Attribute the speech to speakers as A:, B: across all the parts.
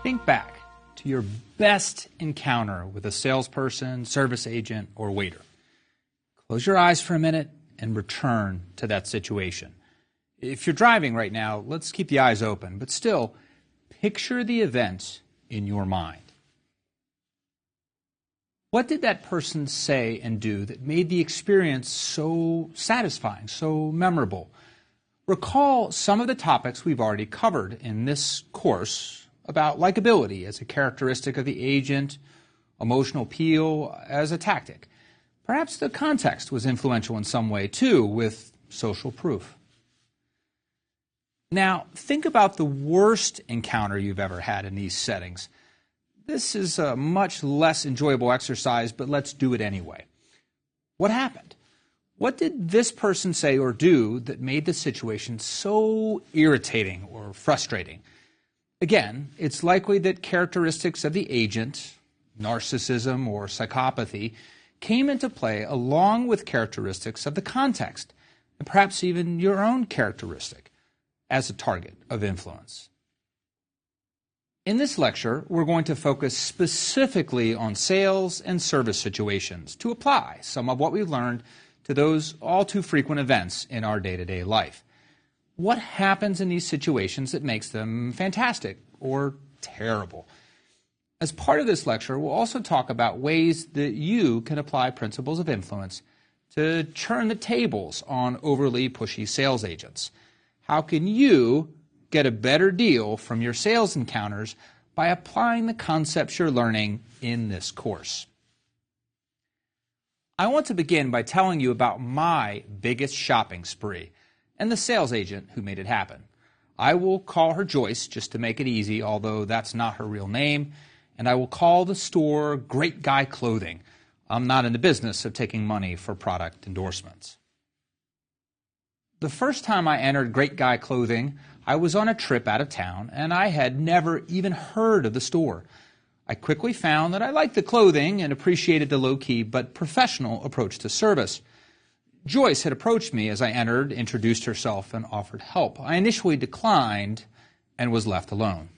A: Think back to your best encounter with a salesperson, service agent, or waiter. Close your eyes for a minute and return to that situation. If you're driving right now, let's keep the eyes open, but still, picture the event in your mind. What did that person say and do that made the experience so satisfying, so memorable? Recall some of the topics we've already covered in this course about likability as a characteristic of the agent, emotional appeal as a tactic. Perhaps the context was influential in some way, too, with social proof. Now, think about the worst encounter you've ever had in these settings. This is a much less enjoyable exercise, but let's do it anyway. What happened? What did this person say or do that made the situation so irritating or frustrating? Again, it's likely that characteristics of the agent, narcissism or psychopathy, came into play along with characteristics of the context, and perhaps even your own characteristic as a target of influence. In this lecture, we're going to focus specifically on sales and service situations to apply some of what we've learned to those all too frequent events in our day-to-day life. What happens in these situations that makes them fantastic or terrible? As part of this lecture, we'll also talk about ways that you can apply principles of influence to turn the tables on overly pushy sales agents. How can you get a better deal from your sales encounters by applying the concepts you're learning in this course? I want to begin by telling you about my biggest shopping spree and the sales agent who made it happen. I will call her Joyce just to make it easy, although that's not her real name, and I will call the store Great Guy Clothing. I'm not in the business of taking money for product endorsements. The first time I entered Great Guy Clothing, I was on a trip out of town, and I had never even heard of the store. I quickly found that I liked the clothing and appreciated the low-key but professional approach to service. Joyce had approached me as I entered, introduced herself, and offered help. I initially declined and was left alone.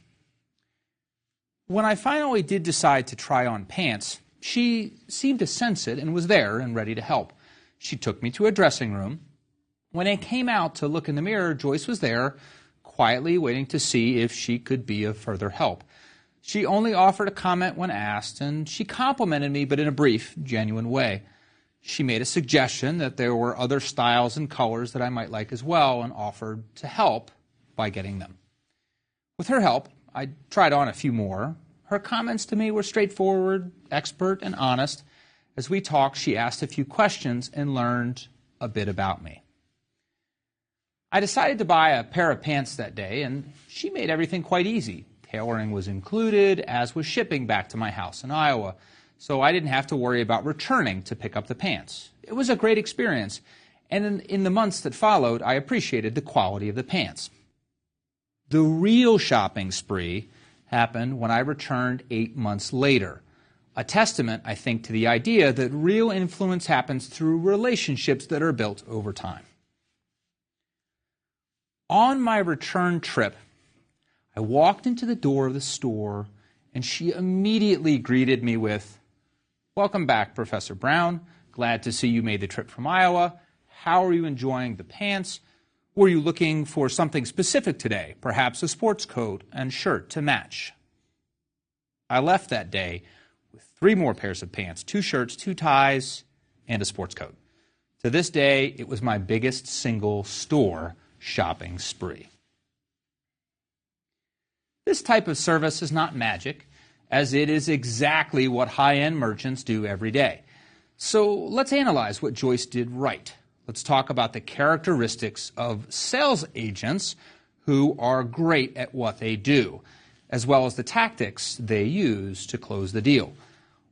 A: When I finally did decide to try on pants, she seemed to sense it and was there and ready to help. She took me to a dressing room. When I came out to look in the mirror, Joyce was there, quietly waiting to see if she could be of further help. She only offered a comment when asked, and she complimented me, but in a brief, genuine way. She made a suggestion that there were other styles and colors that I might like as well and offered to help by getting them. With her help, I tried on a few more. Her comments to me were straightforward, expert, and honest. As we talked, she asked a few questions and learned a bit about me. I decided to buy a pair of pants that day, and she made everything quite easy. Tailoring was included, as was shipping back to my house in Iowa, so I didn't have to worry about returning to pick up the pants. It was a great experience, and in the months that followed, I appreciated the quality of the pants. The real shopping spree happened when I returned 8 months later, a testament, I think, to the idea that real influence happens through relationships that are built over time. On my return trip, I walked into the door of the store, and she immediately greeted me with, "Welcome back, Professor Brown. Glad to see you made the trip from Iowa. How are you enjoying the pants? Were you looking for something specific today, perhaps a sports coat and shirt to match?" I left that day with 3 more pairs of pants, 2 shirts, 2 ties, and a sports coat. To this day, it was my biggest single store shopping spree. This type of service is not magic, as it is exactly what high-end merchants do every day. So let's analyze what Joyce did right. Let's talk about the characteristics of sales agents who are great at what they do, as well as the tactics they use to close the deal.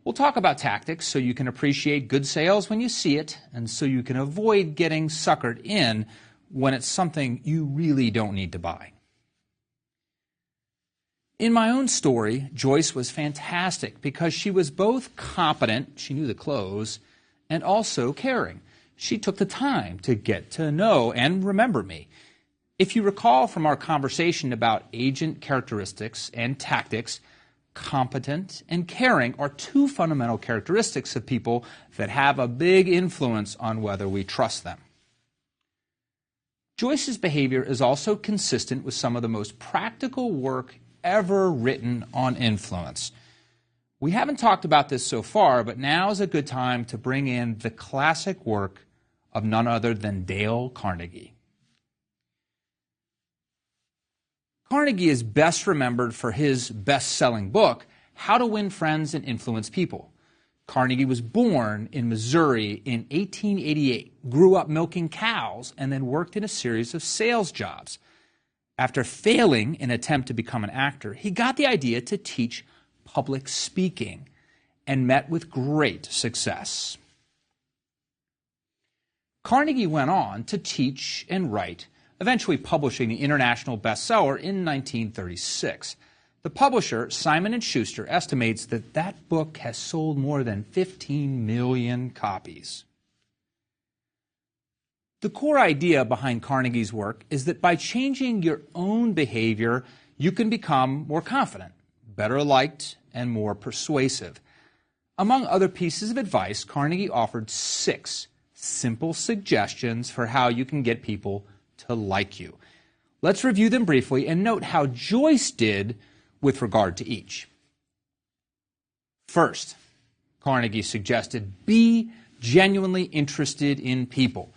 A: We'll talk about tactics so you can appreciate good sales when you see it, and so you can avoid getting suckered in when it's something you really don't need to buy. In my own story, Joyce was fantastic because she was both competent, she knew the clothes, and also caring. She took the time to get to know and remember me. If you recall from our conversation about agent characteristics and tactics, competent and caring are two fundamental characteristics of people that have a big influence on whether we trust them. Joyce's behavior is also consistent with some of the most practical work ever written on influence. We haven't talked about this so far, but now is a good time to bring in the classic work of none other than Dale Carnegie. Carnegie is best remembered for his best-selling book, How to Win Friends and Influence People. Carnegie was born in Missouri in 1888, grew up milking cows, and then worked in a series of sales jobs. After failing in an attempt to become an actor, he got the idea to teach public speaking and met with great success. Carnegie went on to teach and write, eventually publishing the international bestseller in 1936. The publisher, Simon & Schuster, estimates that that book has sold more than 15 million copies. The core idea behind Carnegie's work is that by changing your own behavior, you can become more confident, better liked, and more persuasive. Among other pieces of advice, Carnegie offered 6 simple suggestions for how you can get people to like you. Let's review them briefly and note how Joyce did with regard to each. First, Carnegie suggested be genuinely interested in people.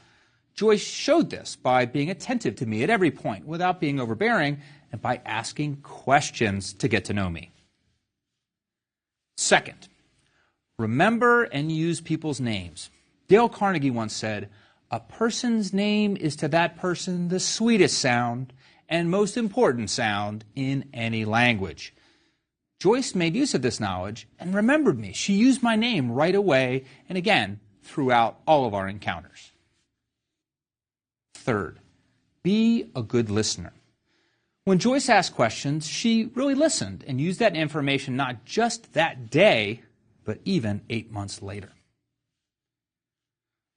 A: Joyce showed this by being attentive to me at every point without being overbearing and by asking questions to get to know me. Second, remember and use people's names. Dale Carnegie once said, "A person's name is to that person the sweetest sound and most important sound in any language." Joyce made use of this knowledge and remembered me. She used my name right away and again throughout all of our encounters. Third, be a good listener. When Joyce asked questions, she really listened and used that information not just that day, but even 8 months later.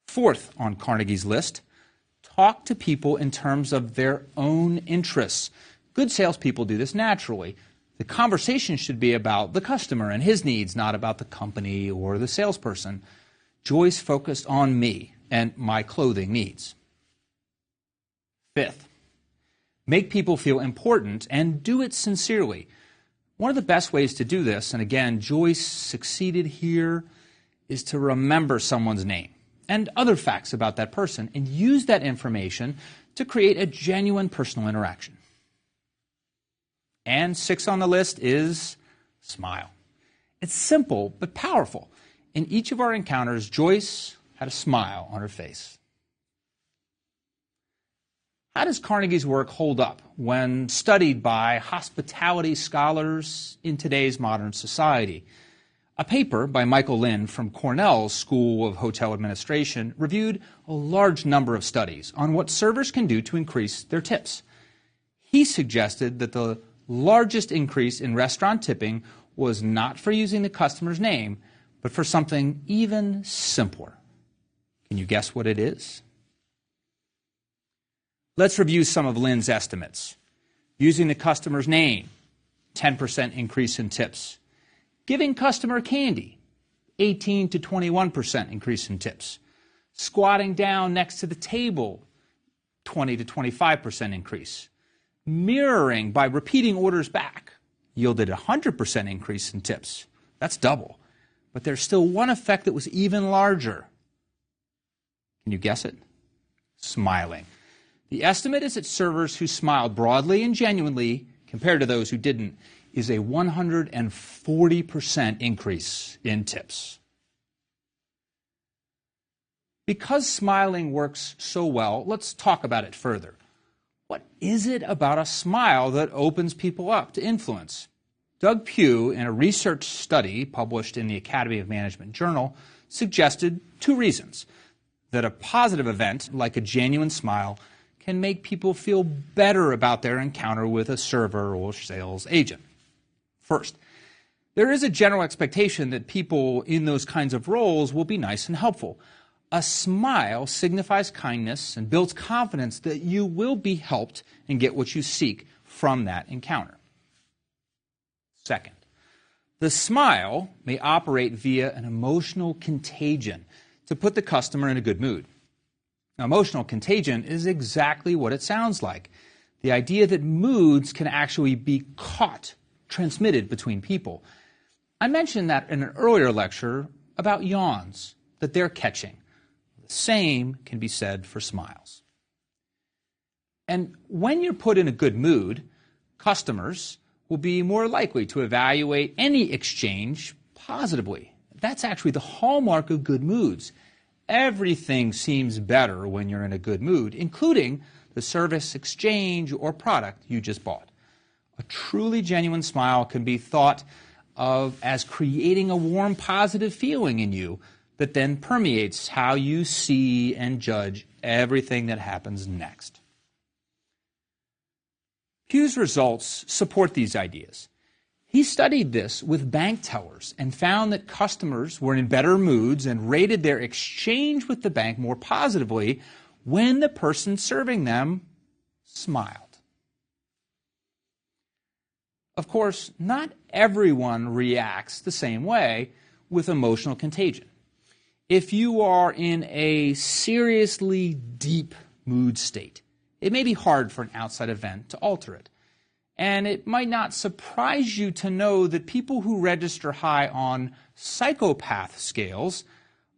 A: Fourth on Carnegie's list, talk to people in terms of their own interests. Good salespeople do this naturally. The conversation should be about the customer and his needs, not about the company or the salesperson. Joyce focused on me and my clothing needs. Fifth, make people feel important and do it sincerely. One of the best ways to do this, and again, Joyce succeeded here, is to remember someone's name and other facts about that person and use that information to create a genuine personal interaction. And 6 on the list is smile. It's simple but powerful. In each of our encounters, Joyce had a smile on her face. How does Carnegie's work hold up when studied by hospitality scholars in today's modern society? A paper by Michael Lind from Cornell's School of Hotel Administration reviewed a large number of studies on what servers can do to increase their tips. He suggested that the largest increase in restaurant tipping was not for using the customer's name, but for something even simpler. Can you guess what it is? Let's review some of Lynn's estimates. Using the customer's name, 10% increase in tips. Giving customer candy, 18 to 21% increase in tips. Squatting down next to the table, 20 to 25% increase. Mirroring by repeating orders back yielded a 100% increase in tips. That's double. But there's still one effect that was even larger. Can you guess it? Smiling. The estimate is that servers who smiled broadly and genuinely, compared to those who didn't, is a 140% increase in tips. Because smiling works so well, let's talk about it further. What is it about a smile that opens people up to influence? Doug Pugh, in a research study published in the Academy of Management Journal, suggested 2 reasons. That a positive event, like a genuine smile, can make people feel better about their encounter with a server or sales agent. First, there is a general expectation that people in those kinds of roles will be nice and helpful. A smile signifies kindness and builds confidence that you will be helped and get what you seek from that encounter. Second, the smile may operate via an emotional contagion to put the customer in a good mood. Now, emotional contagion is exactly what it sounds like. The idea that moods can actually be caught, transmitted between people. I mentioned that in an earlier lecture about yawns, that they're catching. The same can be said for smiles. And when you're put in a good mood, customers will be more likely to evaluate any exchange positively. That's actually the hallmark of good moods. Everything seems better when you're in a good mood, including the service, exchange, or product you just bought. A truly genuine smile can be thought of as creating a warm, positive feeling in you that then permeates how you see and judge everything that happens next. Pew's results support these ideas. He studied this with bank tellers and found that customers were in better moods and rated their exchange with the bank more positively when the person serving them smiled. Of course, not everyone reacts the same way with emotional contagion. If you are in a seriously deep mood state, it may be hard for an outside event to alter it. And it might not surprise you to know that people who register high on psychopath scales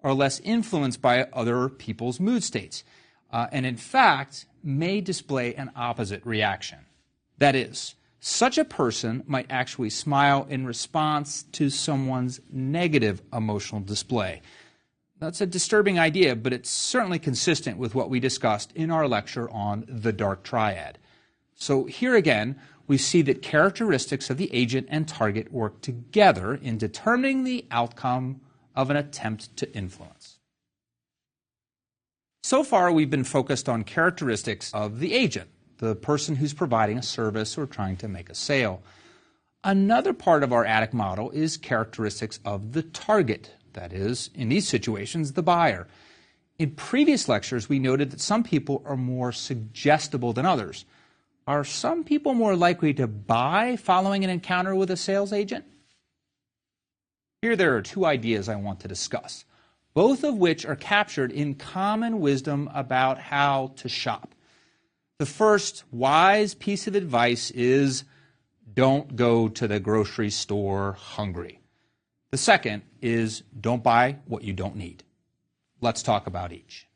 A: are less influenced by other people's mood states, and in fact may display an opposite reaction. That is, such a person might actually smile in response to someone's negative emotional display. That's a disturbing idea, but it's certainly consistent with what we discussed in our lecture on the dark triad. So here again, we see that characteristics of the agent and target work together in determining the outcome of an attempt to influence. So far, we've been focused on characteristics of the agent, the person who's providing a service or trying to make a sale. Another part of our ADDIC model is characteristics of the target, that is, in these situations, the buyer. In previous lectures, we noted that some people are more suggestible than others. Are some people more likely to buy following an encounter with a sales agent? Here there are two ideas I want to discuss, both of which are captured in common wisdom about how to shop. The first wise piece of advice is, don't go to the grocery store hungry. The second is, don't buy what you don't need. Let's talk about each.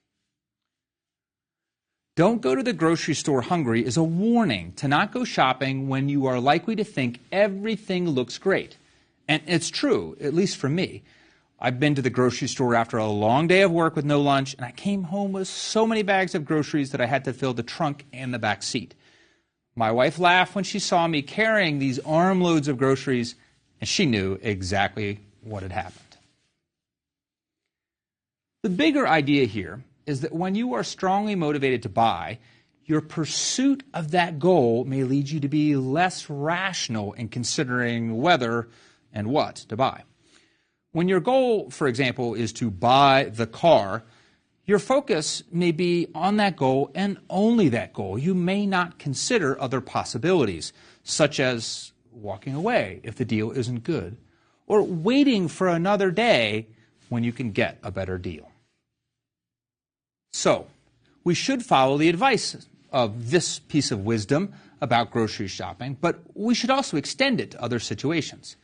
A: Don't go to the grocery store hungry is a warning to not go shopping when you are likely to think everything looks great. And it's true, at least for me. I've been to the grocery store after a long day of work with no lunch, and I came home with so many bags of groceries that I had to fill the trunk and the back seat. My wife laughed when she saw me carrying these armloads of groceries, and she knew exactly what had happened. The bigger idea here is that when you are strongly motivated to buy, your pursuit of that goal may lead you to be less rational in considering whether and what to buy. When your goal, for example, is to buy the car, your focus may be on that goal and only that goal. You may not consider other possibilities, such as walking away if the deal isn't good, or waiting for another day when you can get a better deal. So, we should follow the advice of this piece of wisdom about grocery shopping, but we should also extend it to other situations.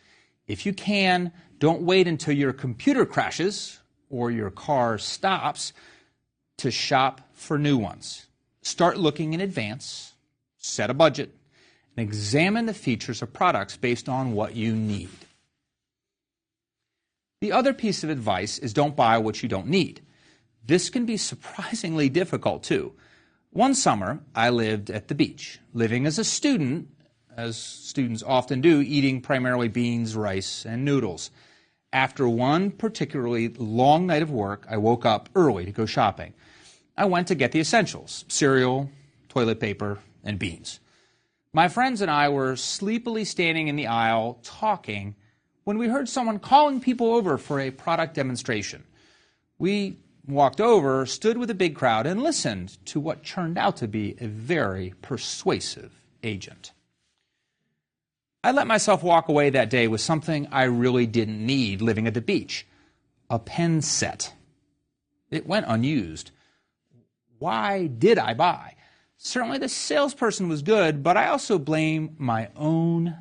A: If you can, don't wait until your computer crashes or your car stops to shop for new ones. Start looking in advance, set a budget, and examine the features of products based on what you need. The other piece of advice is don't buy what you don't need. This can be surprisingly difficult too. One summer, I lived at the beach, living as a student, as students often do, eating primarily beans, rice, and noodles. After one particularly long night of work, I woke up early to go shopping. I went to get the essentials, cereal, toilet paper, and beans. My friends and I were sleepily standing in the aisle talking when we heard someone calling people over for a product demonstration. We walked over, stood with a big crowd, and listened to what turned out to be a very persuasive agent. I let myself walk away that day with something I really didn't need living at the beach: a pen set. It went unused. Why did I buy? Certainly the salesperson was good, but I also blame my own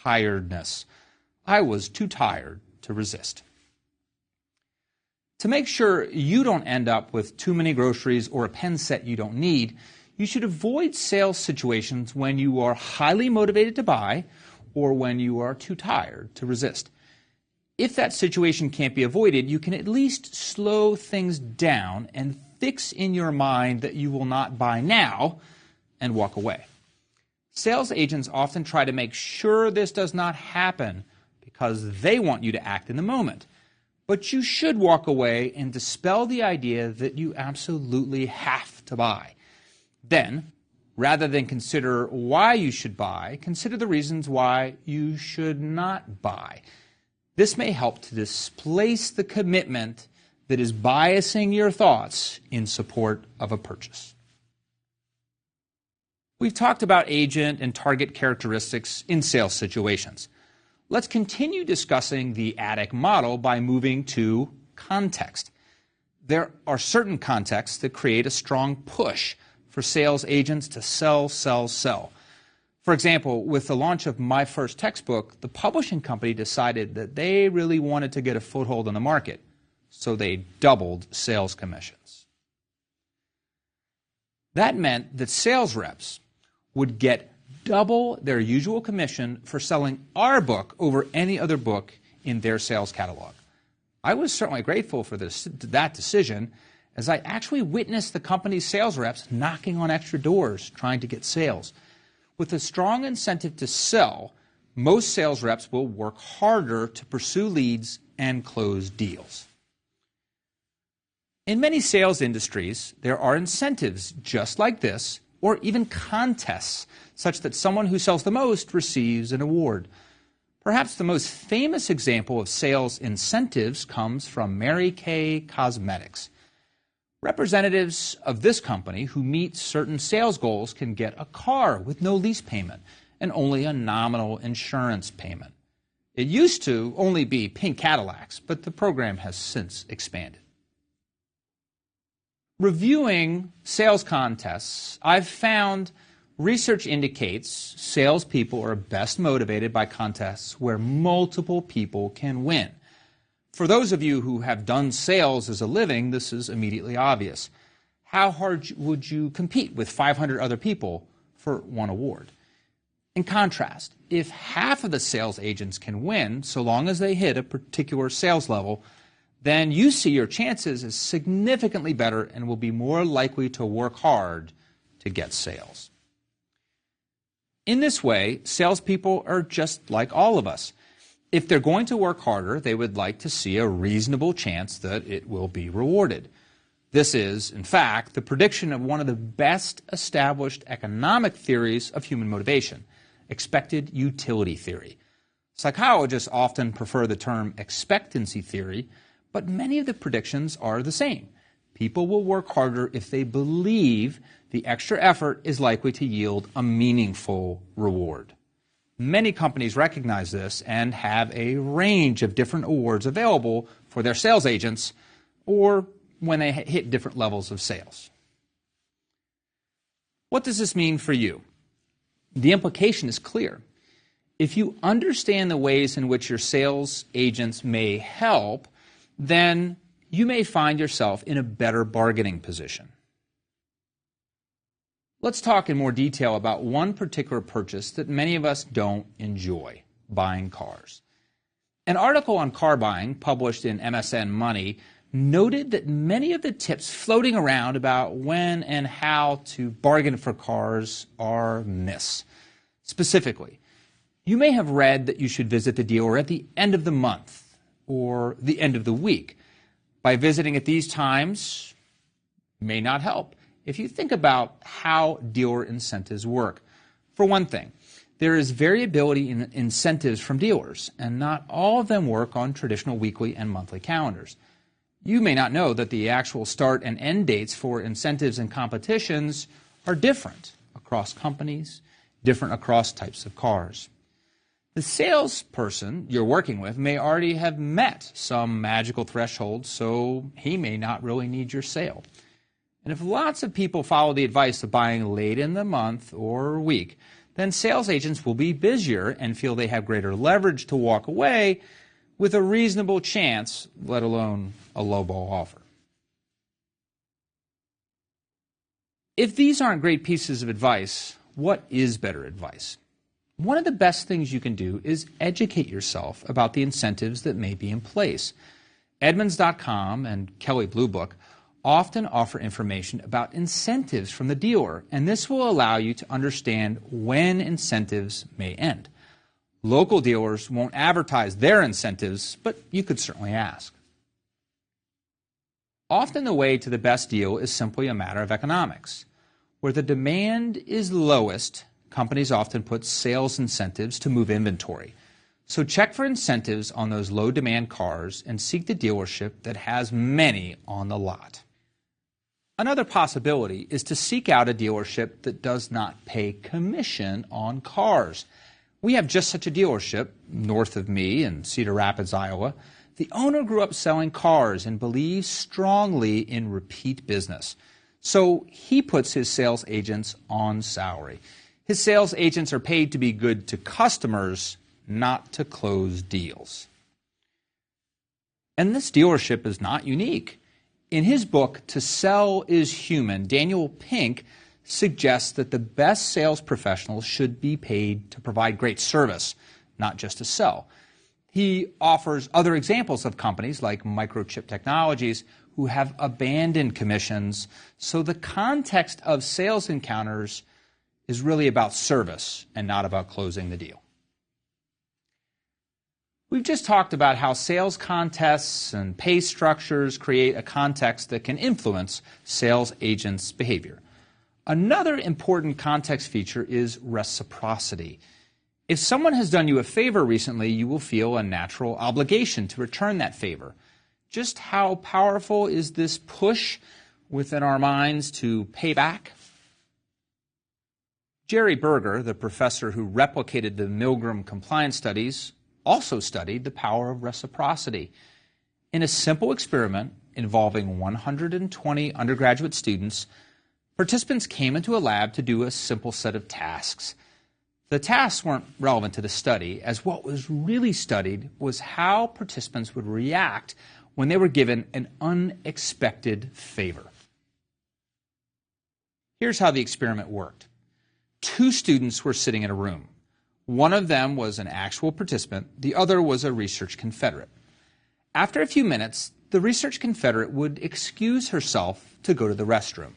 A: tiredness. I was too tired to resist. To make sure you don't end up with too many groceries or a pen set you don't need, you should avoid sales situations when you are highly motivated to buy or when you are too tired to resist. If that situation can't be avoided, you can at least slow things down and fix in your mind that you will not buy now and walk away. Sales agents often try to make sure this does not happen because they want you to act in the moment. But you should walk away and dispel the idea that you absolutely have to buy. Then, rather than consider why you should buy, consider the reasons why you should not buy. This may help to displace the commitment that is biasing your thoughts in support of a purchase. We've talked about agent and target characteristics in sales situations. Let's continue discussing the ADDIC model by moving to context. There are certain contexts that create a strong push for sales agents to sell, sell, sell. For example, with the launch of my first textbook, the publishing company decided that they really wanted to get a foothold in the market, so they doubled sales commissions. That meant that sales reps would get double their usual commission for selling our book over any other book in their sales catalog. I was certainly grateful for that decision, as I actually witnessed the company's sales reps knocking on extra doors trying to get sales. With a strong incentive to sell, most sales reps will work harder to pursue leads and close deals. In many sales industries, there are incentives just like this, or even contests, such that someone who sells the most receives an award. Perhaps the most famous example of sales incentives comes from Mary Kay Cosmetics. Representatives of this company who meet certain sales goals can get a car with no lease payment and only a nominal insurance payment. It used to only be pink Cadillacs, but the program has since expanded. Reviewing sales contests, I've found research indicates salespeople are best motivated by contests where multiple people can win. For those of you who have done sales as a living, this is immediately obvious. How hard would you compete with 500 other people for one award? In contrast, if half of the sales agents can win, so long as they hit a particular sales level, then you see your chances as significantly better and will be more likely to work hard to get sales. In this way, salespeople are just like all of us. If they're going to work harder, they would like to see a reasonable chance that it will be rewarded. This is, in fact, the prediction of one of the best established economic theories of human motivation, expected utility theory. Psychologists often prefer the term expectancy theory, but many of the predictions are the same. People will work harder if they believe the extra effort is likely to yield a meaningful reward. Many companies recognize this and have a range of different awards available for their sales agents or when they hit different levels of sales. What does this mean for you? The implication is clear. If you understand the ways in which your sales agents may help, then you may find yourself in a better bargaining position. Let's talk in more detail about one particular purchase that many of us don't enjoy: buying cars. An article on car buying published in MSN Money noted that many of the tips floating around about when and how to bargain for cars are myths. Specifically, you may have read that you should visit the dealer at the end of the month or the end of the week. By visiting at these times may not help. If you think about how dealer incentives work, For one thing, there is variability in incentives from dealers, and not all of them work on traditional weekly and monthly calendars. You may not know that the actual start and end dates for incentives and competitions are different across companies, different across types of cars. The salesperson you're working with may already have met some magical threshold, so he may not really need your sale. And if lots of people follow the advice of buying late in the month or week, then sales agents will be busier and feel they have greater leverage to walk away with a reasonable chance, let alone a lowball offer. If these aren't great pieces of advice, what is better advice? One of the best things you can do is educate yourself about the incentives that may be in place. Edmunds.com and Kelley Blue Book often offer information about incentives from the dealer, and this will allow you to understand when incentives may end. Local dealers won't advertise their incentives, but you could certainly ask. Often the way to the best deal is simply a matter of economics. Where the demand is lowest, companies often put sales incentives to move inventory. So check for incentives on those low-demand cars and seek the dealership that has many on the lot. Another possibility is to seek out a dealership that does not pay commission on cars. We have just such a dealership north of me in Cedar Rapids, Iowa. The owner grew up selling cars and believes strongly in repeat business. So he puts his sales agents on salary. His sales agents are paid to be good to customers, not to close deals. And this dealership is not unique. In his book, To Sell is Human, Daniel Pink suggests that the best sales professionals should be paid to provide great service, not just to sell. He offers other examples of companies like Microchip Technologies who have abandoned commissions, so the context of sales encounters is really about service and not about closing the deal. We've just talked about how sales contests and pay structures create a context that can influence sales agents' behavior. Another important context feature is reciprocity. If someone has done you a favor recently, you will feel a natural obligation to return that favor. Just how powerful is this push within our minds to pay back? Jerry Berger, the professor who replicated the Milgram compliance studies, also studied the power of reciprocity. In a simple experiment involving 120 undergraduate students, participants came into a lab to do a simple set of tasks. The tasks weren't relevant to the study, as what was really studied was how participants would react when they were given an unexpected favor. Here's how the experiment worked. 2 students were sitting in a room. One of them was an actual participant, the other was a research confederate. After a few minutes, the research confederate would excuse herself to go to the restroom.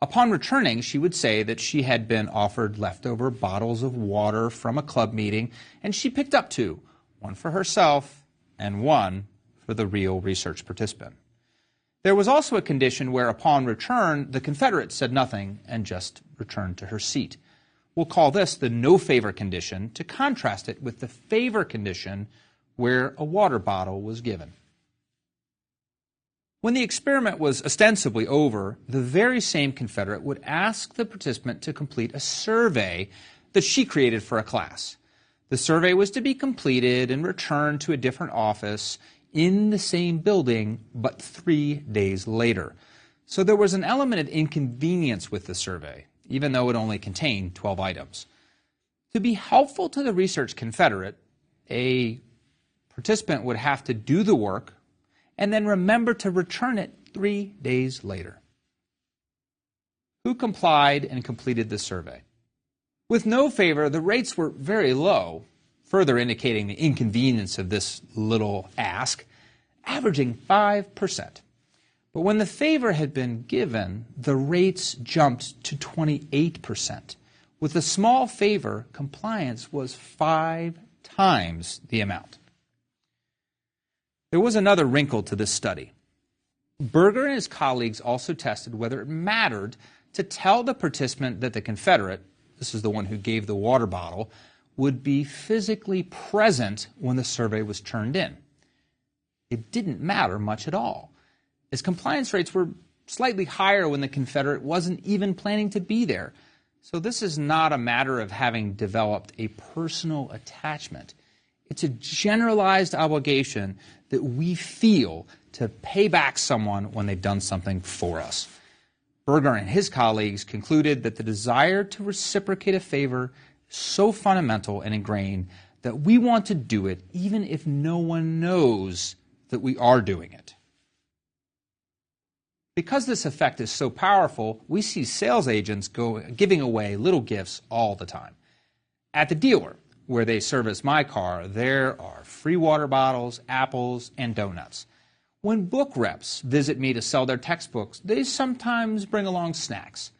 A: Upon returning, she would say that she had been offered leftover bottles of water from a club meeting, and she picked up 2, one for herself and one for the real research participant. There was also a condition where upon return, the confederate said nothing and just returned to her seat. We'll call this the no favor condition to contrast it with the favor condition where a water bottle was given. When the experiment was ostensibly over, the very same confederate would ask the participant to complete a survey that she created for a class. The survey was to be completed and returned to a different office in the same building, but 3 days later. So there was an element of inconvenience with the survey, even though it only contained 12 items. To be helpful to the research confederate, a participant would have to do the work and then remember to return it 3 days later. Who complied and completed the survey? With no favor, the rates were very low, further indicating the inconvenience of this little ask, averaging 5%. But when the favor had been given, the rates jumped to 28%. With a small favor, compliance was 5 times the amount. There was another wrinkle to this study. Berger and his colleagues also tested whether it mattered to tell the participant that the confederate, this is the one who gave the water bottle, would be physically present when the survey was turned in. It didn't matter much at all, as compliance rates were slightly higher when the Confederate wasn't even planning to be there. So this is not a matter of having developed a personal attachment. It's a generalized obligation that we feel to pay back someone when they've done something for us. Berger and his colleagues concluded that the desire to reciprocate a favor is so fundamental and ingrained that we want to do it even if no one knows that we are doing it. Because this effect is so powerful, we see sales agents giving away little gifts all the time. At the dealer, where they service my car, there are free water bottles, apples, and donuts. When book reps visit me to sell their textbooks, they sometimes bring along snacks.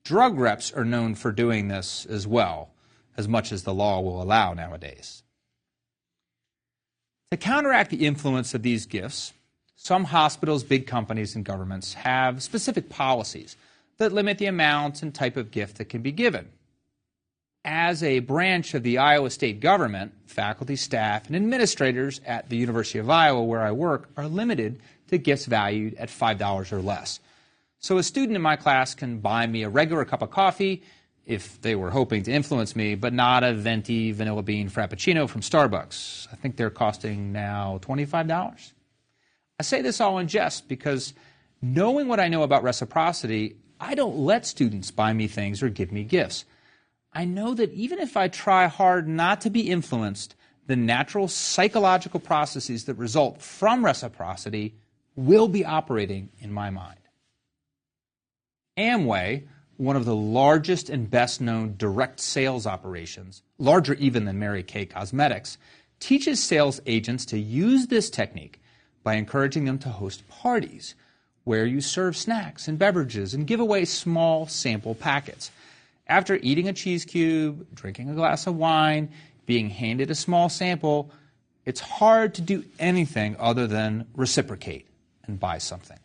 A: Drug reps are known for doing this as well, as much as the law will allow nowadays. To counteract the influence of these gifts, some hospitals, big companies, and governments have specific policies that limit the amount and type of gift that can be given. As a branch of the Iowa state government, faculty, staff, and administrators at the University of Iowa, where I work, are limited to gifts valued at $5 or less. So a student in my class can buy me a regular cup of coffee if they were hoping to influence me, but not a venti vanilla bean frappuccino from Starbucks. I think they're costing now $25. I say this all in jest because knowing what I know about reciprocity, I don't let students buy me things or give me gifts. I know that even if I try hard not to be influenced, the natural psychological processes that result from reciprocity will be operating in my mind. Amway, one of the largest and best-known direct sales operations, larger even than Mary Kay Cosmetics, teaches sales agents to use this technique by encouraging them to host parties where you serve snacks and beverages and give away small sample packets. After eating a cheese cube, drinking a glass of wine, being handed a small sample, it's hard to do anything other than reciprocate and buy something.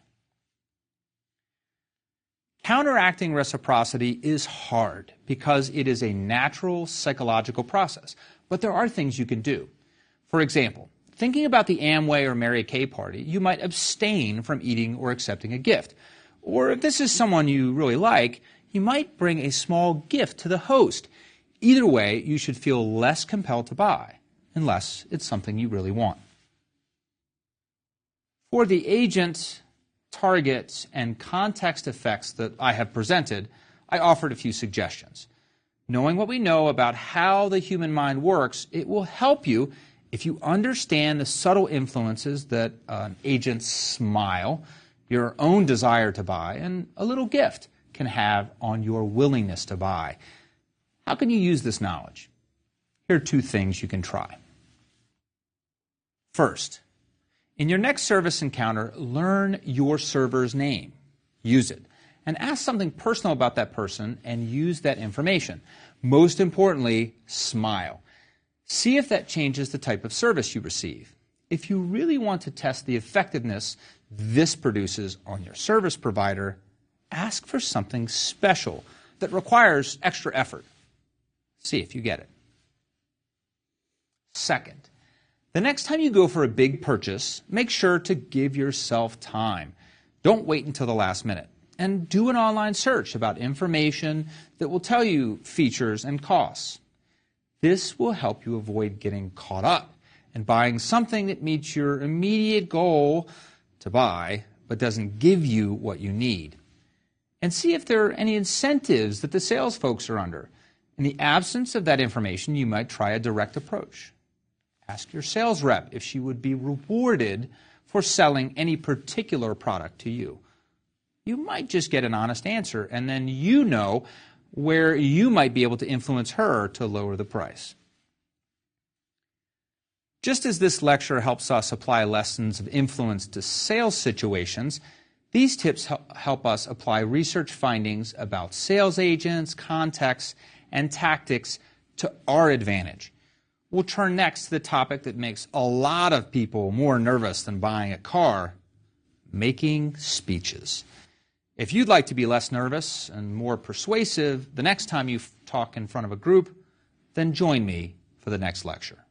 A: Counteracting reciprocity is hard because it is a natural psychological process, but there are things you can do. For example, thinking about the Amway or Mary Kay party, you might abstain from eating or accepting a gift. Or if this is someone you really like, you might bring a small gift to the host. Either way, you should feel less compelled to buy, unless it's something you really want. For the agent, target, and context effects that I have presented, I offered a few suggestions. Knowing what we know about how the human mind works, it will help you if you understand the subtle influences that an agent's smile, your own desire to buy, and a little gift can have on your willingness to buy. How can you use this knowledge? Here are two things you can try. First, in your next service encounter, learn your server's name. Use it. And ask something personal about that person and use that information. Most importantly, smile. See if that changes the type of service you receive. If you really want to test the effectiveness this produces on your service provider, ask for something special that requires extra effort. See if you get it. Second, the next time you go for a big purchase, make sure to give yourself time. Don't wait until the last minute. And do an online search about information that will tell you features and costs. This will help you avoid getting caught up and buying something that meets your immediate goal to buy, but doesn't give you what you need. And see if there are any incentives that the sales folks are under. In the absence of that information, you might try a direct approach. Ask your sales rep if she would be rewarded for selling any particular product to you. You might just get an honest answer, and then you know where you might be able to influence her to lower the price. Just as this lecture helps us apply lessons of influence to sales situations, these tips help us apply research findings about sales agents, contexts, and tactics to our advantage. We'll turn next to the topic that makes a lot of people more nervous than buying a car, making speeches. If you'd like to be less nervous and more persuasive the next time you talk in front of a group, then join me for the next lecture.